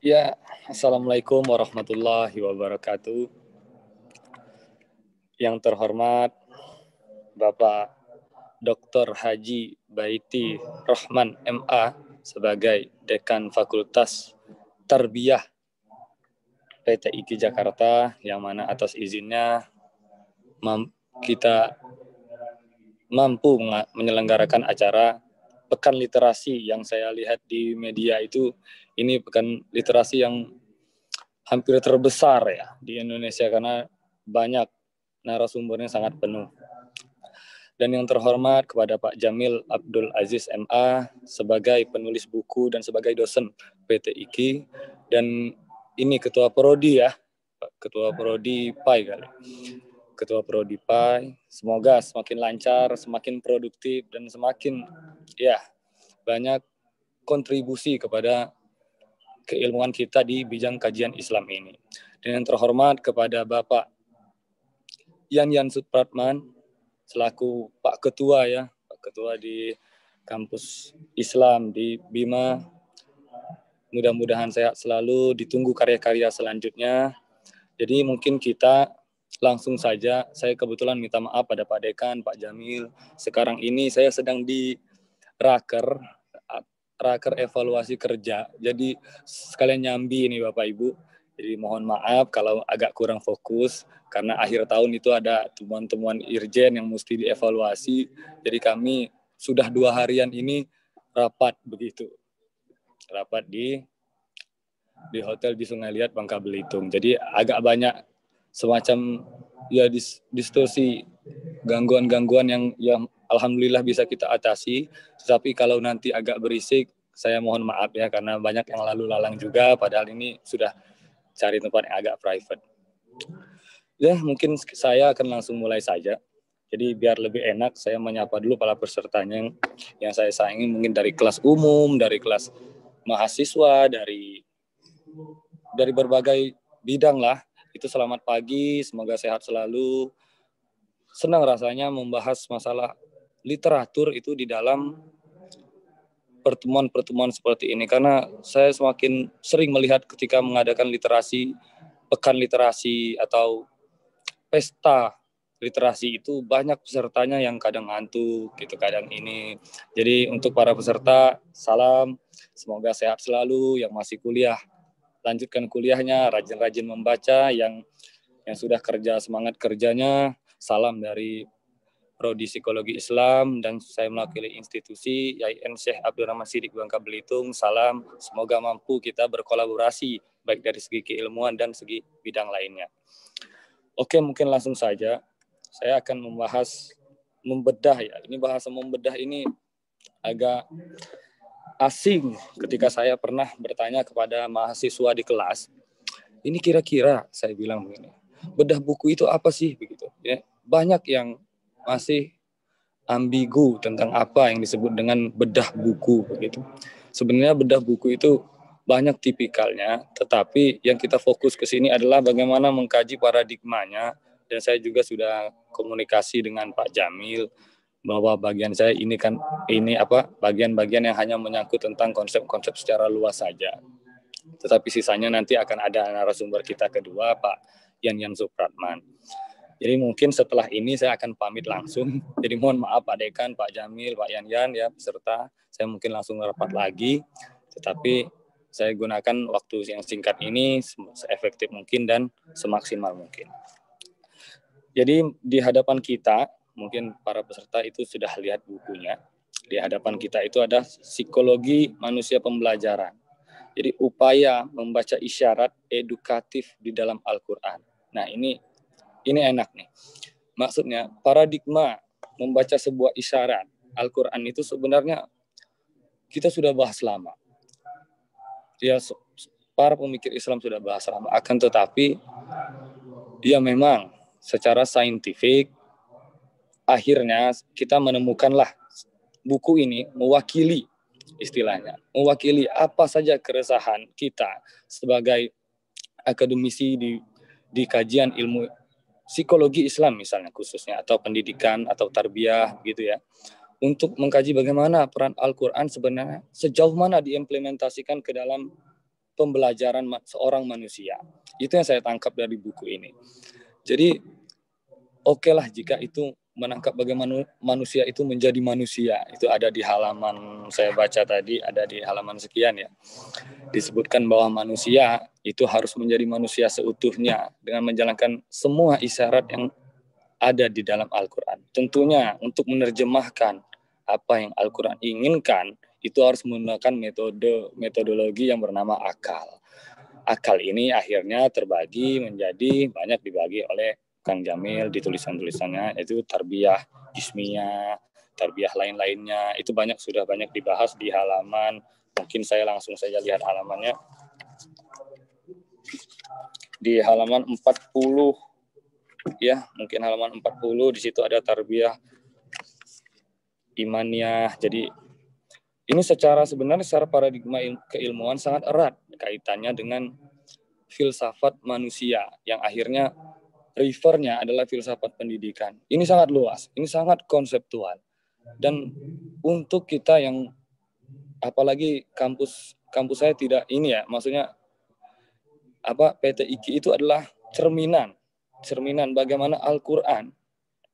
Ya, Assalamualaikum warahmatullahi wabarakatuh. Yang terhormat Bapak Dr. Haji Baiti Rahman MA sebagai Dekan Fakultas Tarbiyah PTIK Jakarta, yang mana atas izinnya kita mampu menyelenggarakan acara Pekan Literasi yang saya lihat di media itu. Ini pekan literasi yang hampir terbesar ya di Indonesia karena banyak narasumbernya sangat penuh. Dan yang terhormat kepada Pak Jamil Abdul Aziz MA sebagai penulis buku dan sebagai dosen PTIK, dan ini ketua prodi ya, ketua prodi PAI kali. Ketua prodi PAI, semoga semakin lancar, semakin produktif, dan semakin ya banyak kontribusi kepada keilmuan kita di bidang kajian Islam ini. Dan yang terhormat kepada Bapak Yan Supratman selaku Pak Ketua ya, Pak Ketua di kampus Islam di Bima. Mudah-mudahan sehat selalu, ditunggu karya-karya selanjutnya. Jadi mungkin kita langsung saja, saya kebetulan minta maaf pada Pak Dekan, Pak Jamil. Sekarang ini saya sedang di raker evaluasi kerja. Jadi sekalian nyambi ini Bapak Ibu. Jadi mohon maaf kalau agak kurang fokus karena akhir tahun itu ada temuan-temuan irjen yang mesti dievaluasi. Jadi kami sudah 2 harian ini rapat begitu. Rapat di hotel di Sungai Liat, Bangka Belitung. Jadi agak banyak semacam ya distorsi, gangguan-gangguan yang alhamdulillah bisa kita atasi. Tetapi kalau nanti agak berisik, saya mohon maaf ya karena banyak yang lalu lalang juga, padahal ini sudah cari tempat yang agak private. Ya, mungkin saya akan langsung mulai saja. Jadi biar lebih enak, saya menyapa dulu para pesertanya yang saya sayangi, mungkin dari kelas umum, dari kelas mahasiswa, dari berbagai bidang lah. Itu selamat pagi, semoga sehat selalu. Senang rasanya membahas masalah literatur itu di dalam pertemuan-pertemuan seperti ini, karena saya semakin sering melihat ketika mengadakan literasi, pekan literasi atau pesta literasi itu banyak pesertanya yang kadang ngantuk gitu, kadang ini. Jadi untuk para peserta, salam, semoga sehat selalu. Yang masih kuliah, lanjutkan kuliahnya, rajin-rajin membaca. Yang sudah kerja, semangat kerjanya. Salam dari Prodi Psikologi Islam, dan saya mewakili institusi YIN Syekh Abdul Rahman Siddiq Bangka Belitung. Salam, semoga mampu kita berkolaborasi baik dari segi keilmuan dan segi bidang lainnya. Oke, mungkin langsung saja saya akan membahas membedah ya. Ini bahasa membedah ini agak asing ketika saya pernah bertanya kepada mahasiswa di kelas. Ini kira-kira saya bilang begini, bedah buku itu apa sih begitu ya. Banyak yang masih ambigu tentang apa yang disebut dengan bedah buku begitu. Sebenarnya bedah buku itu banyak tipikalnya, tetapi yang kita fokus ke sini adalah bagaimana mengkaji paradigmanya. Dan saya juga sudah komunikasi dengan Pak Jamil bahwa bagian saya ini bagian-bagian yang hanya menyangkut tentang konsep-konsep secara luas saja. Tetapi sisanya nanti akan ada narasumber kita kedua, Pak Yan Supratman. Jadi mungkin setelah ini saya akan pamit langsung. Jadi mohon maaf Pak Dekan, Pak Jamil, Pak Yan ya, peserta. Saya mungkin langsung rapat lagi. Tetapi saya gunakan waktu yang singkat ini seefektif mungkin dan semaksimal mungkin. Jadi di hadapan kita, mungkin para peserta itu sudah lihat bukunya. Di hadapan kita itu ada Psikologi Manusia Pembelajaran. Jadi upaya membaca isyarat edukatif di dalam Al-Quran. Nah ini enak nih. Maksudnya paradigma membaca sebuah isyarat Al-Quran itu sebenarnya kita sudah bahas lama. Ya, para pemikir Islam sudah bahas lama. Akan tetapi ya memang secara saintifik akhirnya kita menemukanlah buku ini mewakili, istilahnya mewakili apa saja keresahan kita sebagai akademisi di kajian ilmu psikologi Islam misalnya khususnya, atau pendidikan atau tarbiyah gitu ya, untuk mengkaji bagaimana peran Al-Quran sebenarnya sejauh mana diimplementasikan ke dalam pembelajaran seorang manusia. Itu yang saya tangkap dari buku ini. Jadi oke lah jika itu menangkap bagaimana manusia itu menjadi manusia. Itu ada di halaman, saya baca tadi, ada di halaman sekian ya. Disebutkan bahwa manusia itu harus menjadi manusia seutuhnya dengan menjalankan semua isyarat yang ada di dalam Al-Quran. Tentunya untuk menerjemahkan apa yang Al-Quran inginkan, itu harus menggunakan metodologi yang bernama akal. Akal ini akhirnya terbagi menjadi banyak dibagi oleh Kang Jamil di tulisan-tulisannya, yaitu tarbiyah jismiyah, tarbiyah lain-lainnya. Itu sudah banyak dibahas di halaman. Mungkin saya langsung saja lihat halamannya. Di halaman 40 ya, mungkin halaman 40 di situ ada tarbiyah imaniyah. Jadi ini sebenarnya secara paradigma keilmuan sangat erat kaitannya dengan filsafat manusia yang akhirnya refernya adalah filsafat pendidikan. Ini sangat luas, ini sangat konseptual. Dan untuk kita yang apalagi kampus saya tidak ini ya, maksudnya PT IKI itu adalah cerminan bagaimana Al-Quran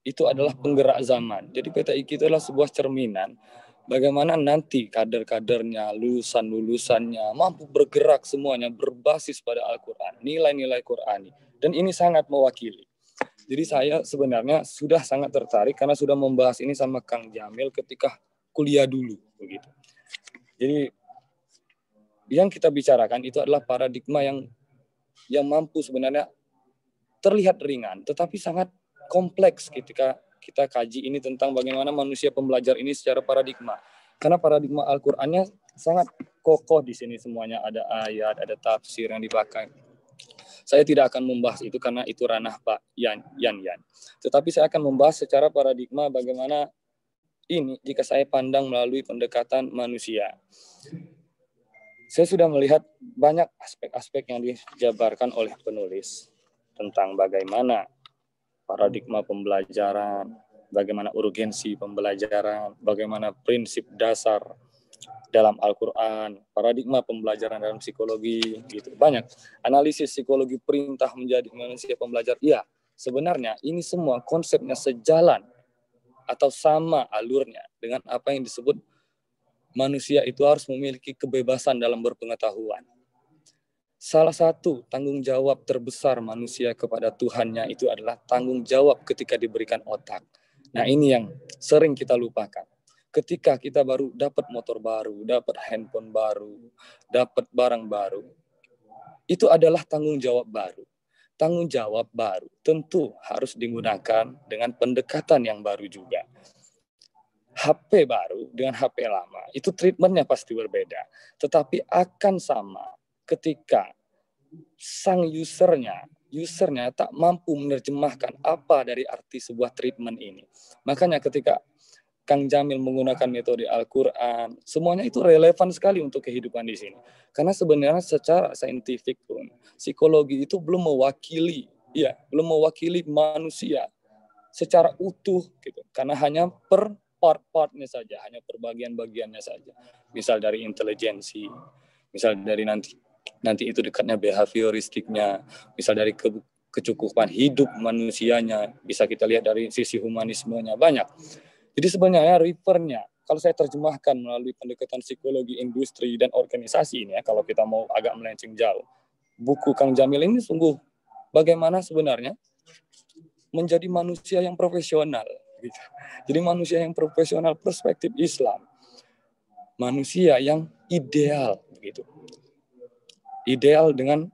itu adalah penggerak zaman. Jadi PT IKI itu adalah sebuah cerminan bagaimana nanti kader-kadernya, lulusan-lulusannya mampu bergerak semuanya berbasis pada Al-Quran, nilai-nilai Qurani. Dan ini sangat mewakili. Jadi saya sebenarnya sudah sangat tertarik karena sudah membahas ini sama Kang Jamil ketika kuliah dulu, begitu. Jadi yang kita bicarakan itu adalah paradigma yang mampu sebenarnya terlihat ringan, tetapi sangat kompleks ketika kita kaji ini tentang bagaimana manusia pembelajar ini secara paradigma. Karena paradigma Al-Qur'annya sangat kokoh di sini semuanya, ada ayat, ada tafsir yang dipakai. Saya tidak akan membahas itu karena itu ranah Pak Yan. Tetapi saya akan membahas secara paradigma bagaimana ini jika saya pandang melalui pendekatan manusia. Saya sudah melihat banyak aspek-aspek yang dijabarkan oleh penulis tentang bagaimana paradigma pembelajaran, bagaimana urgensi pembelajaran, bagaimana prinsip dasar dalam Al-Quran, paradigma pembelajaran dalam psikologi, gitu. Banyak analisis psikologi perintah menjadi manusia pembelajar. Ya, sebenarnya ini semua konsepnya sejalan atau sama alurnya dengan apa yang disebut manusia itu harus memiliki kebebasan dalam berpengetahuan. Salah satu tanggung jawab terbesar manusia kepada Tuhannya itu adalah tanggung jawab ketika diberikan otak. Nah, ini yang sering kita lupakan. Ketika kita baru dapat motor baru, dapat handphone baru, dapat barang baru, itu adalah tanggung jawab baru. Tanggung jawab baru tentu harus digunakan dengan pendekatan yang baru juga. HP baru dengan HP lama, itu treatmentnya pasti berbeda. Tetapi akan sama ketika sang usernya tak mampu menerjemahkan apa dari arti sebuah treatment ini. Makanya ketika Kang Jamil menggunakan metode Al-Quran, semuanya itu relevan sekali untuk kehidupan di sini. Karena sebenarnya secara saintifik pun, psikologi itu belum mewakili manusia secara utuh, gitu. Karena hanya per part-partnya saja, hanya per bagian-bagiannya saja. Misal dari intelijensi, misal dari nanti itu dekatnya behavioristiknya, misal dari kecukupan hidup manusianya, bisa kita lihat dari sisi humanismenya, banyak. Jadi sebenarnya refernya, kalau saya terjemahkan melalui pendekatan psikologi industri dan organisasi ini ya, kalau kita mau agak melenceng jauh, buku Kang Jamil ini sungguh bagaimana sebenarnya menjadi manusia yang profesional. Gitu. Jadi manusia yang profesional perspektif Islam, manusia yang ideal, gitu. Ideal dengan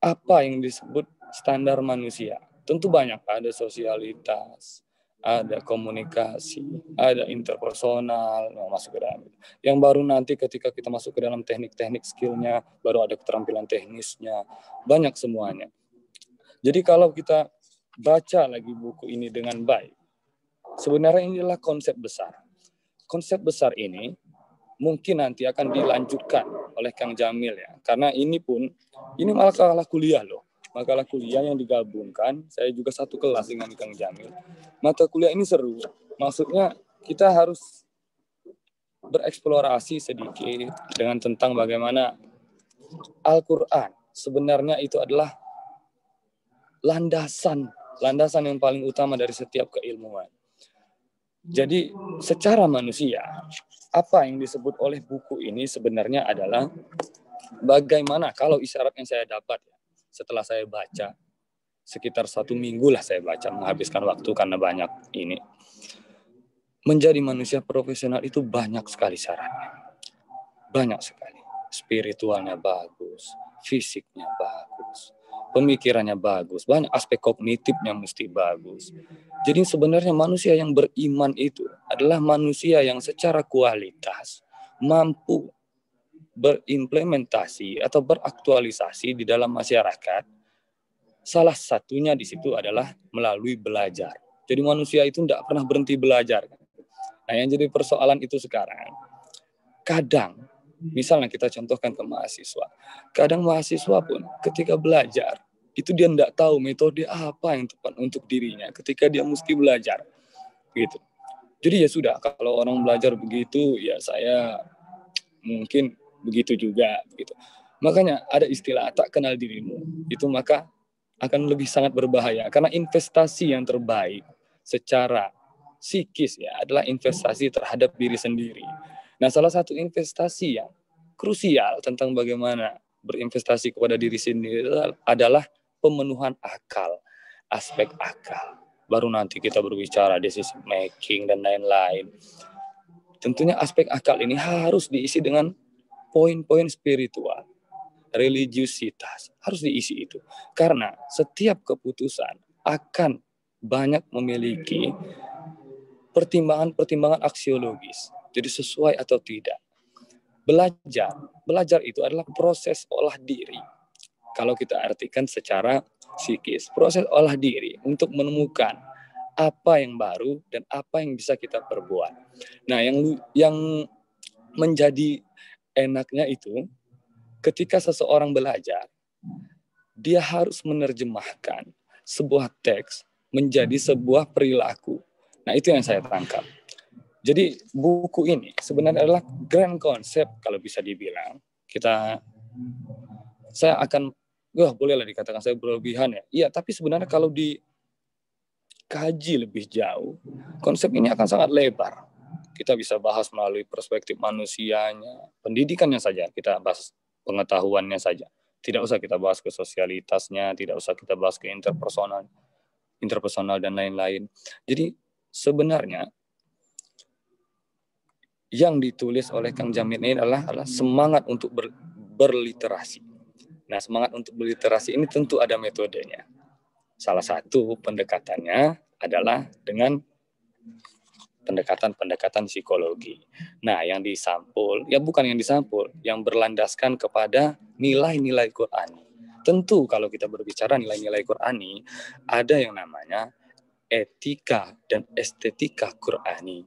apa yang disebut standar manusia. Tentu banyak, ada sosialitas, ada komunikasi, ada interpersonal, masuk ke dalam. Yang baru nanti ketika kita masuk ke dalam teknik-teknik skillnya, baru ada keterampilan teknisnya, banyak semuanya. Jadi kalau kita baca lagi buku ini dengan baik, sebenarnya inilah konsep besar. Konsep besar ini mungkin nanti akan dilanjutkan oleh Kang Jamil ya, karena ini makalah kuliah loh. Makalah kuliah yang digabungkan, saya juga satu kelas dengan Kang Jamil. Mata kuliah ini seru, maksudnya kita harus bereksplorasi sedikit dengan tentang bagaimana Al-Quran sebenarnya itu adalah landasan yang paling utama dari setiap keilmuan. Jadi secara manusia, apa yang disebut oleh buku ini sebenarnya adalah bagaimana kalau isyarat yang saya dapat setelah saya baca, sekitar 1 minggu lah saya baca, menghabiskan waktu karena banyak ini. Menjadi manusia profesional itu banyak sekali syaratnya. Banyak sekali. Spiritualnya bagus, fisiknya bagus, pemikirannya bagus, banyak aspek kognitifnya mesti bagus. Jadi sebenarnya manusia yang beriman itu adalah manusia yang secara kualitas mampu berimplementasi atau beraktualisasi di dalam masyarakat. Salah satunya di situ adalah melalui belajar. Jadi manusia itu tidak pernah berhenti belajar. Nah, yang jadi persoalan itu sekarang, kadang, misalnya kita contohkan ke mahasiswa, kadang mahasiswa pun ketika belajar, itu dia tidak tahu metode apa yang tepat untuk dirinya ketika dia mesti belajar. Gitu. Jadi ya sudah, kalau orang belajar begitu, ya saya mungkin begitu juga. Gitu. Makanya ada istilah tak kenal dirimu, itu maka akan lebih sangat berbahaya. Karena investasi yang terbaik secara psikis ya adalah investasi terhadap diri sendiri. Nah, salah satu investasi yang krusial tentang bagaimana berinvestasi kepada diri sendiri adalah pemenuhan akal, aspek akal. Baru nanti kita berbicara decision making dan lain-lain. Tentunya aspek akal ini harus diisi dengan poin-poin spiritual, religiusitas, harus diisi itu. Karena setiap keputusan akan banyak memiliki pertimbangan-pertimbangan aksiologis. Jadi sesuai atau tidak. Belajar itu adalah proses olah diri. Kalau kita artikan secara psikis, proses olah diri untuk menemukan apa yang baru dan apa yang bisa kita perbuat. Nah, yang menjadi enaknya itu ketika seseorang belajar, dia harus menerjemahkan sebuah teks menjadi sebuah perilaku. Nah, itu yang saya tangkap. Jadi buku ini sebenarnya adalah grand concept kalau bisa dibilang. Saya akan, bolehlah dikatakan saya berlebihan ya. Iya, tapi sebenarnya kalau dikaji lebih jauh, konsep ini akan sangat lebar. Kita bisa bahas melalui perspektif manusianya, pendidikannya saja, kita bahas pengetahuannya saja. Tidak usah kita bahas ke sosialitasnya, tidak usah kita bahas ke interpersonal dan lain-lain. Jadi sebenarnya yang ditulis oleh Kang Jamin ini adalah semangat untuk berliterasi. Nah, semangat untuk berliterasi ini tentu ada metodenya. Salah satu pendekatannya adalah dengan pendekatan psikologi. Nah, yang disampul, ya bukan yang disampul, yang berlandaskan kepada nilai-nilai Qur'ani. Tentu kalau kita berbicara nilai-nilai Qur'ani, ada yang namanya etika dan estetika Qur'ani.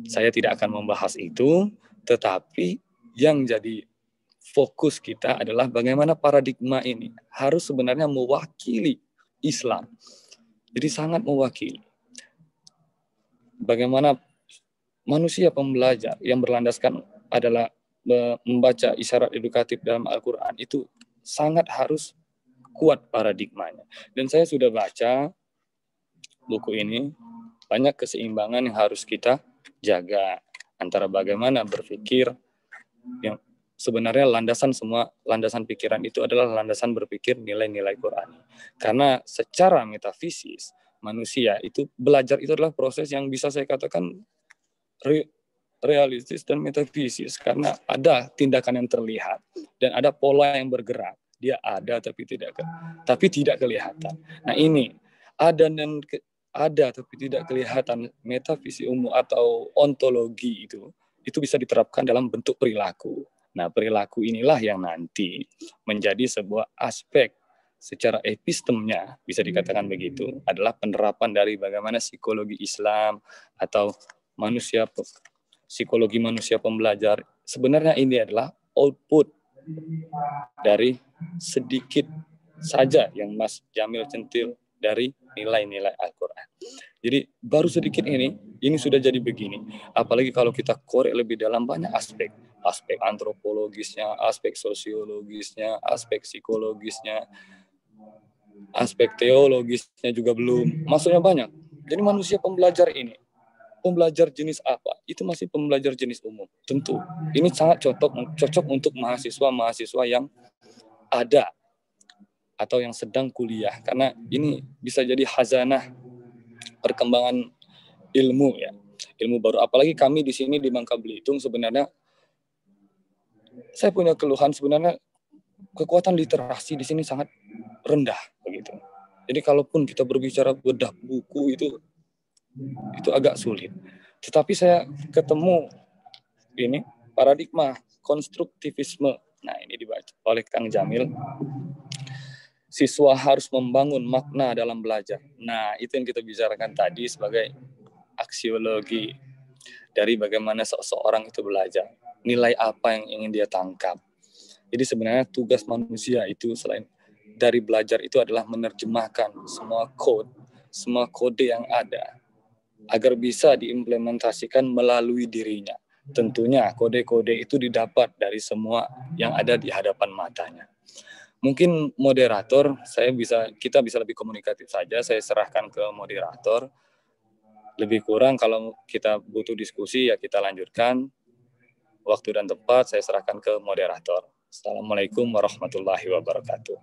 Saya tidak akan membahas itu, tetapi yang jadi fokus kita adalah bagaimana paradigma ini harus sebenarnya mewakili Islam. Jadi sangat mewakili. Bagaimana manusia pembelajar yang berlandaskan adalah membaca isyarat edukatif dalam Al-Quran itu sangat harus kuat paradigmanya. Dan saya sudah baca buku ini, banyak keseimbangan yang harus kita jaga antara bagaimana berpikir yang sebenarnya landasan pikiran itu adalah landasan berpikir nilai-nilai Qur'ani. Karena secara metafisis manusia itu belajar itu adalah proses yang bisa saya katakan realistis dan metafisis karena ada tindakan yang terlihat dan ada pola yang bergerak. Dia ada tapi tidak kelihatan. Nah, ini ada tapi tidak kelihatan metafisik umum atau ontologi itu bisa diterapkan dalam bentuk perilaku. Nah, perilaku inilah yang nanti menjadi sebuah aspek secara epistemnya, bisa dikatakan begitu, adalah penerapan dari bagaimana psikologi Islam atau psikologi manusia pembelajar. Sebenarnya ini adalah output dari sedikit saja yang Mas Jamil centil dari nilai-nilai Al-Quran. Jadi baru sedikit ini sudah jadi begini. Apalagi kalau kita korek lebih dalam, banyak aspek antropologisnya, aspek sosiologisnya, aspek psikologisnya, aspek teologisnya juga belum. Maksudnya banyak. Jadi manusia pembelajar ini, pembelajar jenis apa? Itu masih pembelajar jenis umum. Tentu, ini sangat cocok untuk mahasiswa-mahasiswa yang ada atau yang sedang kuliah, karena ini bisa jadi khazanah perkembangan ilmu ya, ilmu baru. Apalagi kami di sini di Bangka Belitung, sebenarnya saya punya keluhan, sebenarnya kekuatan literasi di sini sangat rendah begitu. Jadi kalaupun kita berbicara bedah buku itu agak sulit. Tetapi saya ketemu ini paradigma konstruktivisme. Nah, ini dibaca oleh Kang Jamil. Siswa harus membangun makna dalam belajar. Nah, itu yang kita bicarakan tadi sebagai aksiologi dari bagaimana seseorang itu belajar. Nilai apa yang ingin dia tangkap. Jadi sebenarnya tugas manusia itu selain dari belajar itu adalah menerjemahkan semua kode yang ada agar bisa diimplementasikan melalui dirinya. Tentunya kode-kode itu didapat dari semua yang ada di hadapan matanya. Mungkin moderator, kita bisa lebih komunikatif saja. Saya serahkan ke moderator. Lebih kurang kalau kita butuh diskusi ya kita lanjutkan. Waktu dan tempat saya serahkan ke moderator. Assalamualaikum warahmatullahi wabarakatuh.